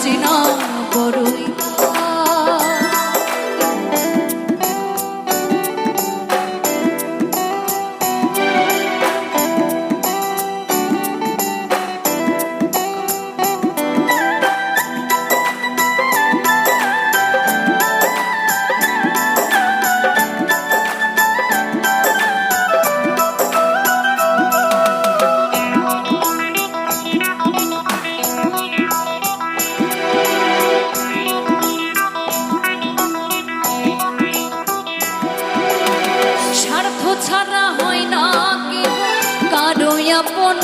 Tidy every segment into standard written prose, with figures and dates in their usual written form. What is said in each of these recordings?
চেনা বড়ই ছাড়া হয় না কারো আপন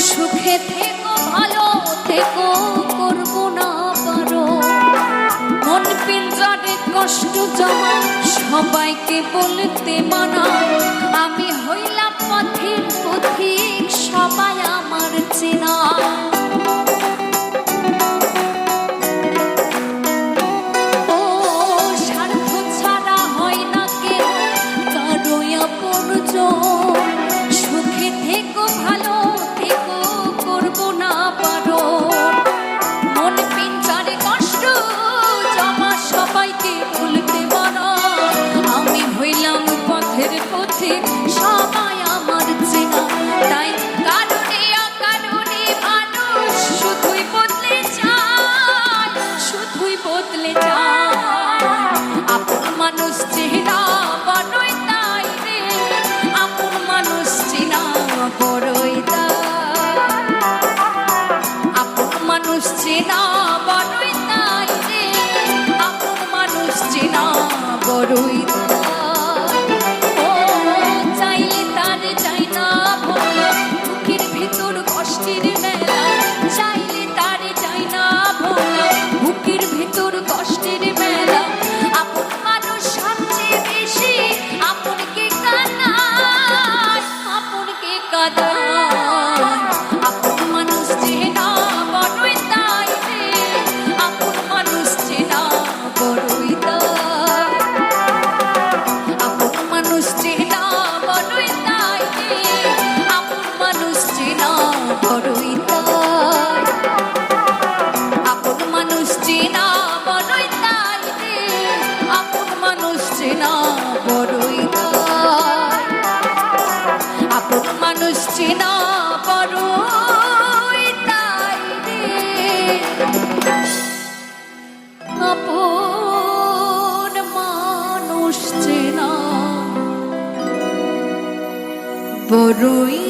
সুখে থেকো ভালো থেকো করবো না পারো মন পিঞ্জরে কষ্ট জমা সবাইকে বলতে মানা আমি হইলাম পথের পথিক সবাই আমার চেনা সুখে থেকো ভালো থেকো করবো না পারো মন পিঞ্জরে কষ্ট জমা সবাইকে বলতে মানা আমি হইলাম পথের পথিক সবাই আমার চেনা তাই কারণে অকারণে মানুষ শুধুই বদলে যায় শুধুই বদলে যায় আপন মানুষ চেনা বড়ই তাই রে আপন মানুষ চেনা বড়ই আপন মানুষ চেনা বড়ই তাই রে আপন মানুষ চেনা বড়ই ও চাইলে তার চাই না ভোলা বুকের ভিতর কষ্টের মেলা চাইলে তার চাই না ভোলা বুকের ভিতর কষ্টের মেলা আপন মানুষ সবচেয়ে বেশি আপনকে কাঁদায় আপনকে কাঁদায় আপন মানুষ চেনা বড়ই তাই রে আপন মানুষ চেনা বড়ই আপন মানুষ চেনা বড়ই তাই রে আপন মানুষ চেনা বড়ই আপন মানুষ চেনা বড়ই তাই রে আপন মানুষ চেনা বড়ই আপন মানুষ চেনা বড়ই তাই রে আপন মানুষ চেনা বড়ই